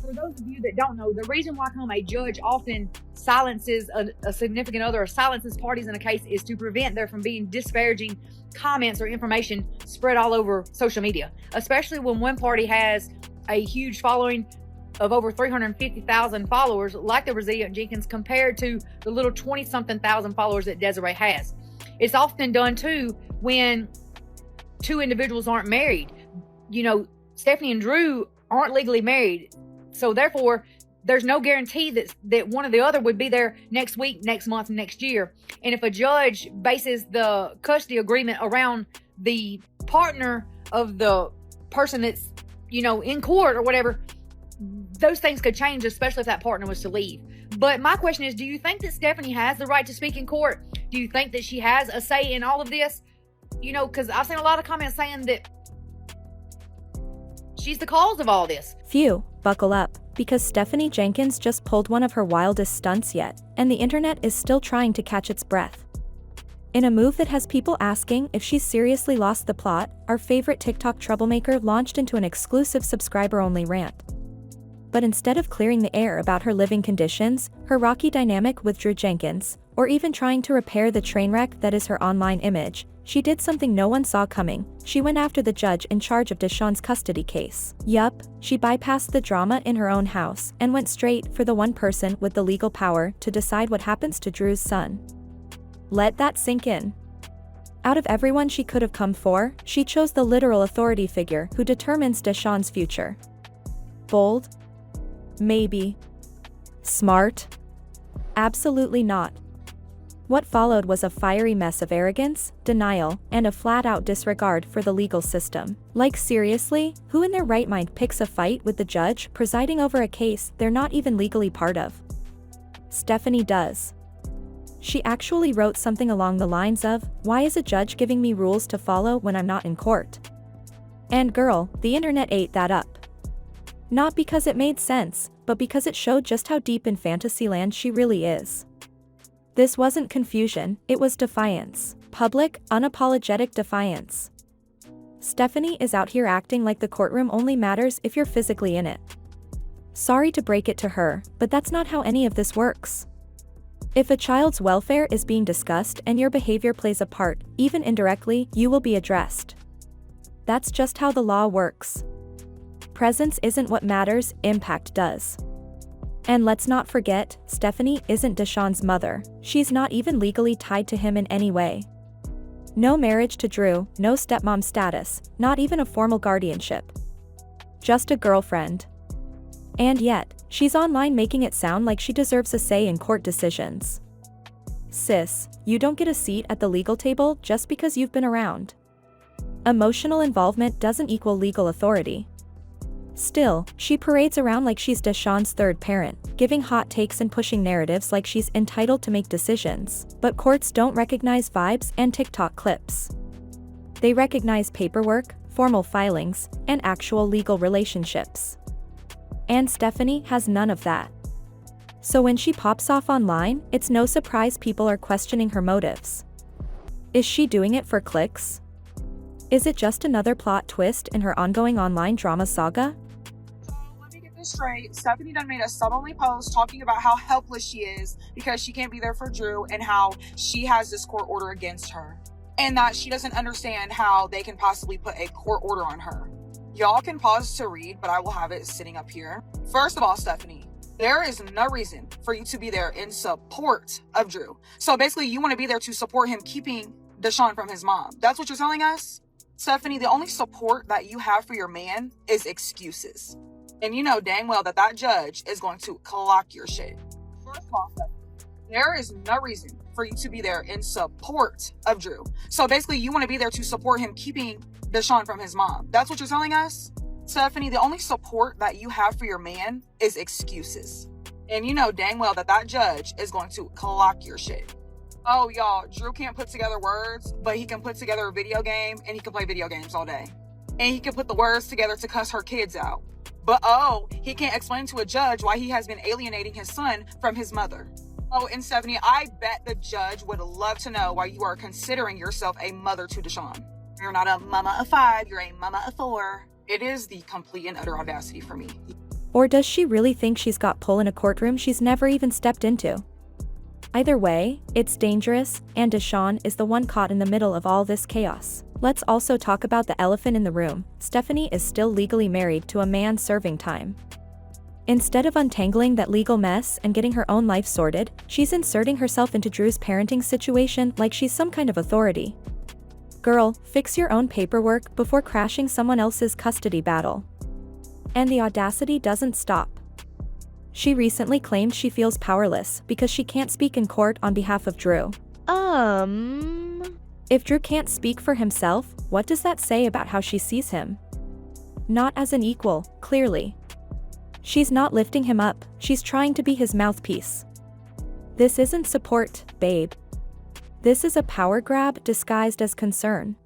For those of you that don't know, the reason why a judge often silences a significant other or silences parties in a case is to prevent there from being disparaging comments or information spread all over social media, especially when one party has a huge following of over 350,000 followers like the Resilient Jenkins compared to the little 20-something thousand followers that Desiree has. It's often done too when two individuals aren't married. You know, Stephanie and Drew aren't legally married. So therefore, there's no guarantee that one or the other would be there next week, next month, next year. And if a judge bases the custody agreement around the partner of the person that's, you know, in court or whatever, those things could change, especially if that partner was to leave. But my question is, do you think that Stephanie has the right to speak in court? Do you think that she has a say in all of this? You know, because I've seen a lot of comments saying that she's the cause of all this. Phew, buckle up, because Stephanie Jenkins just pulled one of her wildest stunts yet, and the internet is still trying to catch its breath. In a move that has people asking if she's seriously lost the plot, our favorite TikTok troublemaker launched into an exclusive subscriber-only rant. But instead of clearing the air about her living conditions, her rocky dynamic with Drew Jenkins, or even trying to repair the train wreck that is her online image, she did something no one saw coming. She went after the judge in charge of Deshawn's custody case. Yup, she bypassed the drama in her own house and went straight for the one person with the legal power to decide what happens to Drew's son. Let that sink in. Out of everyone she could have come for, she chose the literal authority figure who determines Deshawn's future. Bold? Maybe. Smart? Absolutely not. What followed was a fiery mess of arrogance, denial, and a flat-out disregard for the legal system. Like seriously, who in their right mind picks a fight with the judge presiding over a case they're not even legally part of? Stephanie does. She actually wrote something along the lines of, "Why is a judge giving me rules to follow when I'm not in court?" And girl, the internet ate that up. Not because it made sense, but because it showed just how deep in fantasyland she really is. This wasn't confusion, it was defiance. Public, unapologetic defiance. Stephanie is out here acting like the courtroom only matters if you're physically in it. Sorry to break it to her, but that's not how any of this works. If a child's welfare is being discussed and your behavior plays a part, even indirectly, you will be addressed. That's just how the law works. Presence isn't what matters, impact does. And let's not forget, Stephanie isn't Deshawn's mother. She's not even legally tied to him in any way. No marriage to Drew, no stepmom status, not even a formal guardianship. Just a girlfriend. And yet, she's online making it sound like she deserves a say in court decisions. Sis, you don't get a seat at the legal table just because you've been around. Emotional involvement doesn't equal legal authority. Still, she parades around like she's Deshawn's third parent, giving hot takes and pushing narratives like she's entitled to make decisions. But courts don't recognize vibes and TikTok clips. They recognize paperwork, formal filings, and actual legal relationships. And Stephanie has none of that. So when she pops off online, it's no surprise people are questioning her motives. Is she doing it for clicks? Is it just another plot twist in her ongoing online drama saga? Straight, Stephanie done made a sub-only post talking about how helpless she is because she can't be there for Drew and how she has this court order against her and that she doesn't understand how they can possibly put a court order on her. Y'all can pause to read, but I will have it sitting up here. First of all, Stephanie, there is no reason for you to be there in support of Drew. So basically you want to be there to support him keeping Deshawn from his mom. That's what you're telling us? Stephanie, the only support that you have for your man is excuses. And you know dang well that judge is going to clock your shit. First of all, there is no reason for you to be there in support of Drew. So basically, you want to be there to support him keeping Deshawn from his mom. That's what you're telling us? Stephanie, the only support that you have for your man is excuses. And you know dang well that judge is going to clock your shit. Oh, y'all, Drew can't put together words, but he can put together a video game and he can play video games all day. And he can put the words together to cuss her kids out. But he can't explain to a judge why he has been alienating his son from his mother. Oh, and Stephanie, I bet the judge would love to know why you are considering yourself a mother to Deshawn. You're not a mama of 5, you're a mama of 4. It is the complete and utter audacity for me. Or does she really think she's got pull in a courtroom she's never even stepped into? Either way, it's dangerous, and Deshawn is the one caught in the middle of all this chaos. Let's also talk about the elephant in the room. Stephanie is still legally married to a man serving time. Instead of untangling that legal mess and getting her own life sorted, she's inserting herself into Drew's parenting situation like she's some kind of authority. Girl, fix your own paperwork before crashing someone else's custody battle. And the audacity doesn't stop. She recently claimed she feels powerless because she can't speak in court on behalf of Drew. If Drew can't speak for himself, what does that say about how she sees him? Not as an equal, clearly. She's not lifting him up, she's trying to be his mouthpiece. This isn't support, babe. This is a power grab disguised as concern.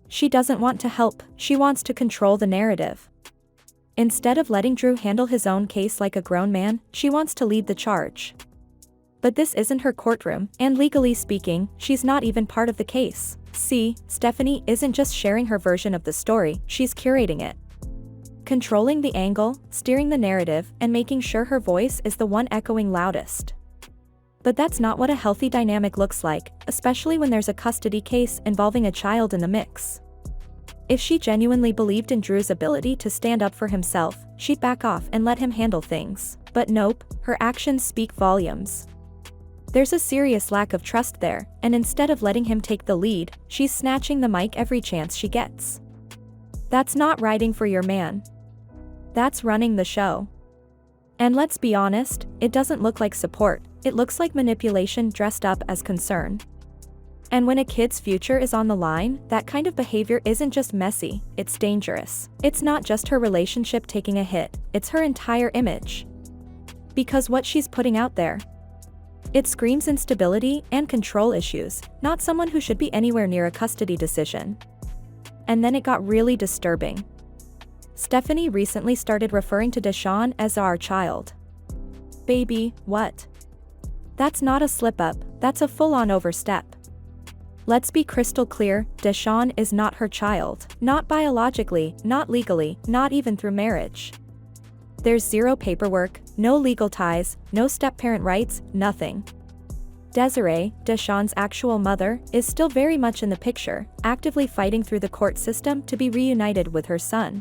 She doesn't want to help, she wants to control the narrative. Instead of letting Drew handle his own case like a grown man, she wants to lead the charge. But this isn't her courtroom, and legally speaking, she's not even part of the case. See, Stephanie isn't just sharing her version of the story, she's curating it. Controlling the angle, steering the narrative, and making sure her voice is the one echoing loudest. But that's not what a healthy dynamic looks like, especially when there's a custody case involving a child in the mix. If she genuinely believed in Drew's ability to stand up for himself, she'd back off and let him handle things. But nope, her actions speak volumes. There's a serious lack of trust there, and instead of letting him take the lead, she's snatching the mic every chance she gets. That's not riding for your man. That's running the show. And let's be honest, it doesn't look like support, it looks like manipulation dressed up as concern. And when a kid's future is on the line, that kind of behavior isn't just messy, it's dangerous. It's not just her relationship taking a hit, it's her entire image. Because what she's putting out there, it screams instability and control issues, not someone who should be anywhere near a custody decision. And then it got really disturbing. Stephanie recently started referring to Deshawn as our child. Baby, what? That's not a slip-up, that's a full-on overstep. Let's be crystal clear, Deshawn is not her child. Not biologically, not legally, not even through marriage. There's zero paperwork, no legal ties, no step-parent rights, nothing. Desiree, Deshawn's actual mother, is still very much in the picture, actively fighting through the court system to be reunited with her son.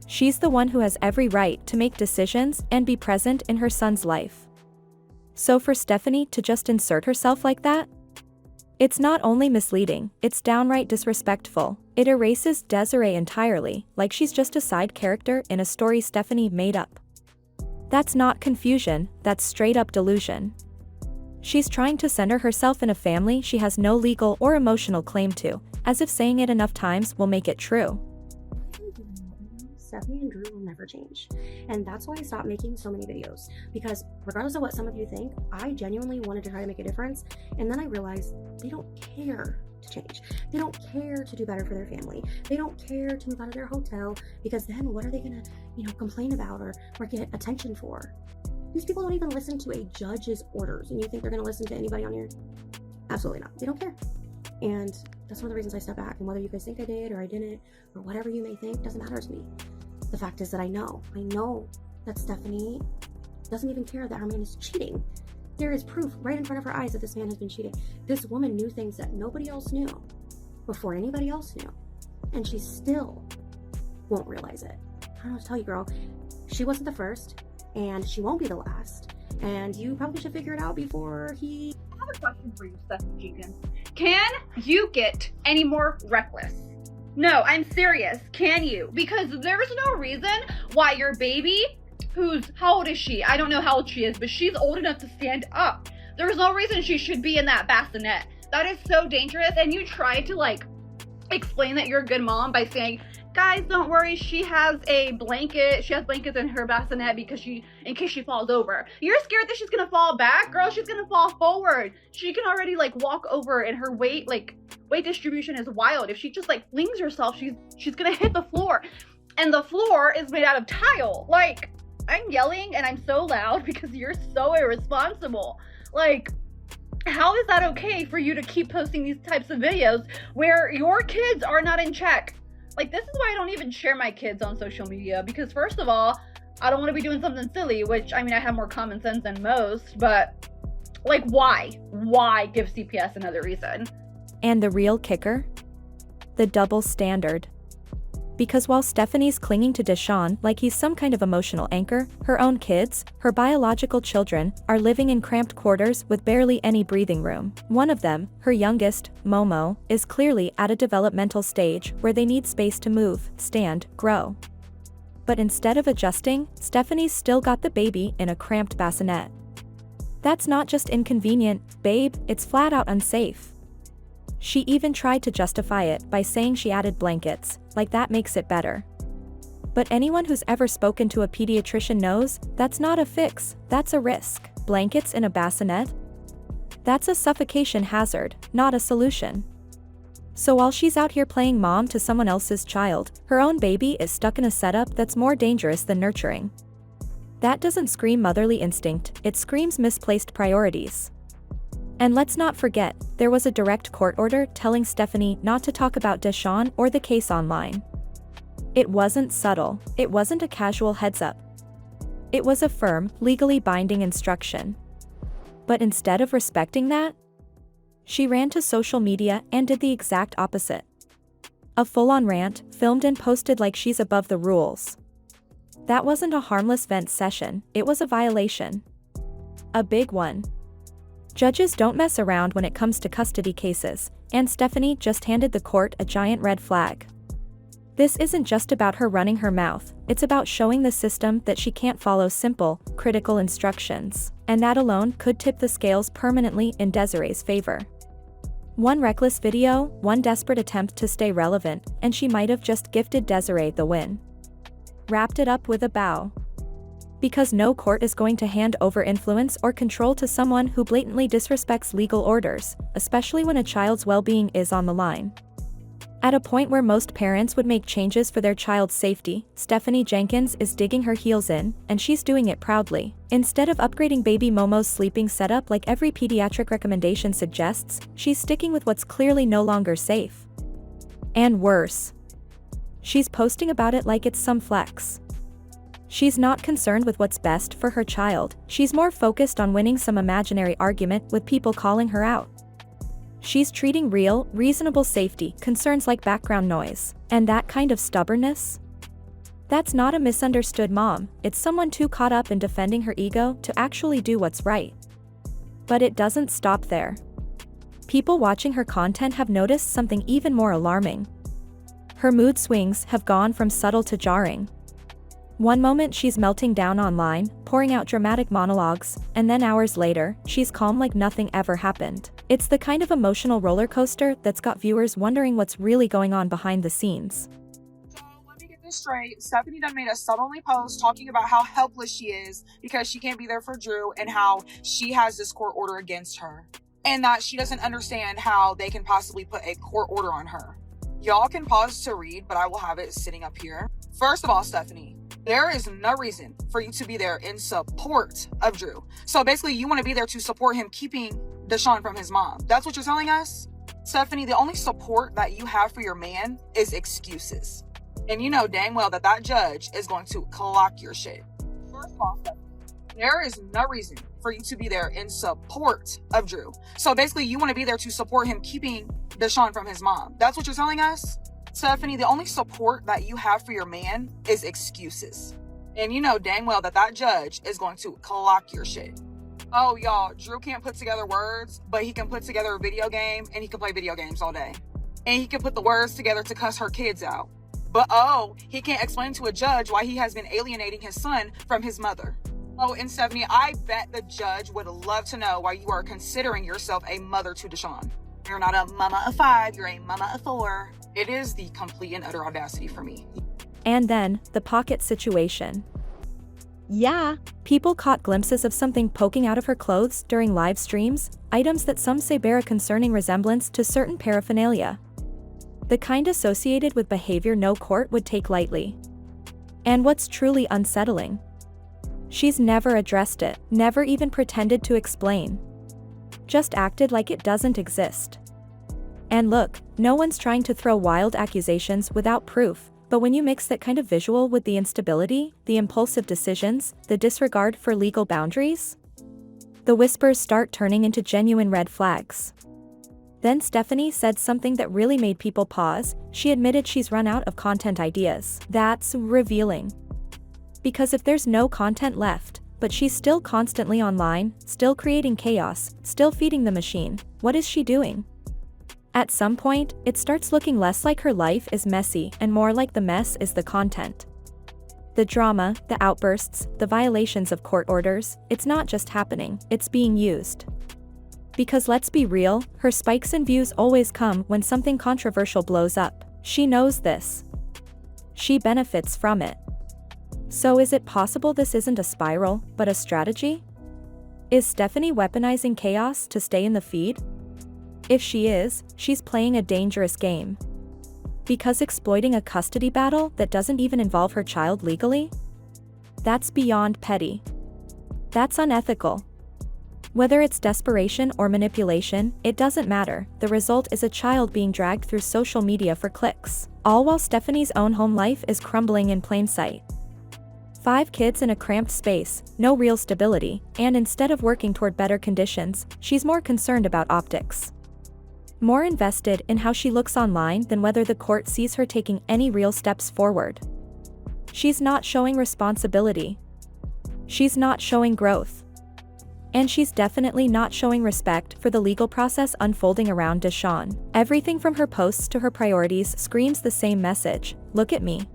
She's the one who has every right to make decisions and be present in her son's life. So for Stephanie to just insert herself like that? It's not only misleading, it's downright disrespectful. It erases Desiree entirely, like she's just a side character in a story Stephanie made up. That's not confusion, that's straight up delusion. She's trying to center herself in a family she has no legal or emotional claim to, as if saying it enough times will make it true. Stephanie and Drew will never change. And that's why I stopped making so many videos. Because regardless of what some of you think, I genuinely wanted to try to make a difference. And then I realized they don't care to change. They don't care to do better for their family. They don't care to move out of their hotel, because then what are they gonna, complain about or get attention for? These people don't even listen to a judge's orders, and you think they're gonna listen to anybody on here? Absolutely not. They don't care. And that's one of the reasons I stepped back. And whether you guys think I did or I didn't, or whatever you may think, doesn't matter to me. The fact is that I know that Stephanie doesn't even care that her man is cheating. There is proof right in front of her eyes that this man has been cheating. This woman knew things that nobody else knew before anybody else knew. And she still won't realize it. I don't know what to tell you, girl. She wasn't the first, and she won't be the last. And you probably should figure it out before he... I have a question for you, Stephanie Jenkins. Can you get any more reckless? No, I'm serious. Can you? Because there's no reason why your baby, how old is she? I don't know how old she is, but she's old enough to stand up. There's no reason she should be in that bassinet. That is so dangerous. And you try to explain that you're a good mom by saying, guys, don't worry, she has a blanket. She has blankets in her bassinet in case she falls over. You're scared that she's gonna fall back? Girl, she's gonna fall forward. She can already walk over, and her weight distribution is wild. If she just flings herself, she's gonna hit the floor. And the floor is made out of tile. I'm yelling and I'm so loud because you're so irresponsible. How is that okay for you to keep posting these types of videos where your kids are not in check? This is why I don't even share my kids on social media, because first of all, I don't want to be doing something silly, which, I mean, I have more common sense than most, but, like, why? Why give CPS another reason? And the real kicker? The double standard. Because while Stephanie's clinging to Deshaun like he's some kind of emotional anchor, her own kids, her biological children, are living in cramped quarters with barely any breathing room. One of them, her youngest, Momo, is clearly at a developmental stage where they need space to move, stand, grow. But instead of adjusting, Stephanie's still got the baby in a cramped bassinet. That's not just inconvenient, babe, it's flat out unsafe. She even tried to justify it by saying she added blankets, like that makes it better. But anyone who's ever spoken to a pediatrician knows, that's not a fix, that's a risk. Blankets in a bassinet? That's a suffocation hazard, not a solution. So while she's out here playing mom to someone else's child, her own baby is stuck in a setup that's more dangerous than nurturing. That doesn't scream motherly instinct, it screams misplaced priorities. And let's not forget, there was a direct court order telling Stephanie not to talk about Deshaun or the case online. It wasn't subtle, it wasn't a casual heads up. It was a firm, legally binding instruction. But instead of respecting that, she ran to social media and did the exact opposite. A full-on rant, filmed and posted like she's above the rules. That wasn't a harmless vent session, it was a violation. A big one. Judges don't mess around when it comes to custody cases, and Stephanie just handed the court a giant red flag. This isn't just about her running her mouth, it's about showing the system that she can't follow simple, critical instructions, and that alone could tip the scales permanently in Desiree's favor. One reckless video, one desperate attempt to stay relevant, and she might have just gifted Desiree the win. Wrapped it up with a bow. Because no court is going to hand over influence or control to someone who blatantly disrespects legal orders, especially when a child's well-being is on the line. At a point where most parents would make changes for their child's safety, Stephanie Jenkins is digging her heels in, and she's doing it proudly. Instead of upgrading baby Momo's sleeping setup like every pediatric recommendation suggests, she's sticking with what's clearly no longer safe. And worse. She's posting about it like it's some flex. She's not concerned with what's best for her child, she's more focused on winning some imaginary argument with people calling her out. She's treating real, reasonable safety concerns like background noise, and that kind of stubbornness? That's not a misunderstood mom, it's someone too caught up in defending her ego to actually do what's right. But it doesn't stop there. People watching her content have noticed something even more alarming. Her mood swings have gone from subtle to jarring. One moment she's melting down online, pouring out dramatic monologues, and then hours later, she's calm like nothing ever happened. It's the kind of emotional roller coaster that's got viewers wondering what's really going on behind the scenes. So let me get this straight. Stephanie done made a suddenly post talking about how helpless she is because she can't be there for Drew and how she has this court order against her. And that she doesn't understand how they can possibly put a court order on her. Y'all can pause to read, but I will have it sitting up here. First of all, Stephanie, there is no reason for you to be there in support of Drew. So basically, you want to be there to support him keeping Deshaun from his mom. That's what you're telling us? Stephanie, the only support that you have for your man is excuses. And you know dang well that that judge is going to clock your shit. First of all, Stephanie, there is no reason for you to be there in support of Drew. So basically, you want to be there to support him keeping Deshaun from his mom. That's what you're telling us? Stephanie, the only support that you have for your man is excuses. And you know dang well that that judge is going to clock your shit. Oh, y'all, Drew can't put together words, but he can put together a video game, and he can play video games all day. And he can put the words together to cuss her kids out. But oh, he can't explain to a judge why he has been alienating his son from his mother. Oh, and Stephanie, I bet the judge would love to know why you are considering yourself a mother to Deshaun. You're not a mama of 5, you're a mama of 4. It is the complete and utter audacity for me. And then, the pocket situation. Yeah, people caught glimpses of something poking out of her clothes during live streams, items that some say bear a concerning resemblance to certain paraphernalia. The kind associated with behavior no court would take lightly. And what's truly unsettling? She's never addressed it, never even pretended to explain. Just acted like it doesn't exist. And look, no one's trying to throw wild accusations without proof, But when you mix that kind of visual with the instability, the impulsive decisions, the disregard for legal boundaries, the whispers start turning into genuine red flags. Then Stephanie said something that really made people pause. She admitted she's run out of content ideas. That's revealing. Because if there's no content left, but she's still constantly online, still creating chaos, still feeding the machine, what is she doing? At some point, it starts looking less like her life is messy and more like the mess is the content. The drama, the outbursts, the violations of court orders, it's not just happening, it's being used. Because let's be real, her spikes in views always come when something controversial blows up. She knows this. She benefits from it. So is it possible this isn't a spiral, but a strategy? Is Stephanie weaponizing chaos to stay in the feed? If she is, she's playing a dangerous game. Because exploiting a custody battle that doesn't even involve her child legally? That's beyond petty. That's unethical. Whether it's desperation or manipulation, it doesn't matter, the result is a child being dragged through social media for clicks, all while Stephanie's own home life is crumbling in plain sight. 5 kids in a cramped space, no real stability, and instead of working toward better conditions, she's more concerned about optics. More invested in how she looks online than whether the court sees her taking any real steps forward. She's not showing responsibility. She's not showing growth. And she's definitely not showing respect for the legal process unfolding around Deshawn. Everything from her posts to her priorities screams the same message: look at me.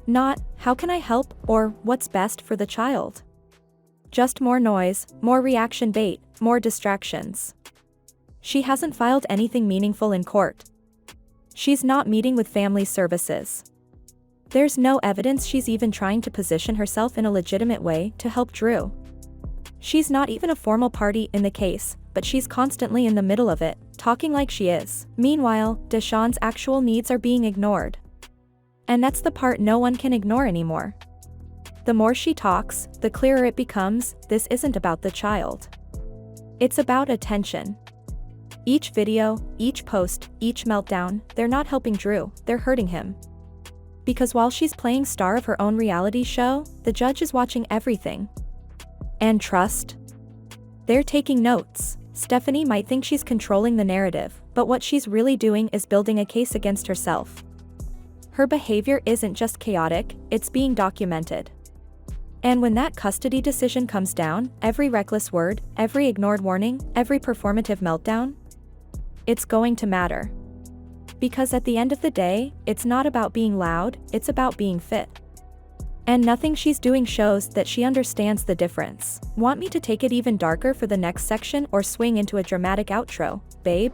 Not, how can I help, or what's best for the child? Just more noise, more reaction bait, more distractions. She hasn't filed anything meaningful in court. She's not meeting with family services. There's no evidence she's even trying to position herself in a legitimate way to help Drew. She's not even a formal party in the case, but she's constantly in the middle of it, talking like she is. Meanwhile, Deshawn's actual needs are being ignored. And that's the part no one can ignore anymore. The more she talks, the clearer it becomes, this isn't about the child. It's about attention. Each video, each post, each meltdown, they're not helping Drew, they're hurting him. Because while she's playing star of her own reality show, the judge is watching everything. And trust? They're taking notes. Stephanie might think she's controlling the narrative, but what she's really doing is building a case against herself. Her behavior isn't just chaotic, it's being documented. And when that custody decision comes down, every reckless word, every ignored warning, every performative meltdown, it's going to matter. Because at the end of the day, it's not about being loud, it's about being fit. And nothing she's doing shows that she understands the difference. Want me to take it even darker for the next section or swing into a dramatic outro, babe?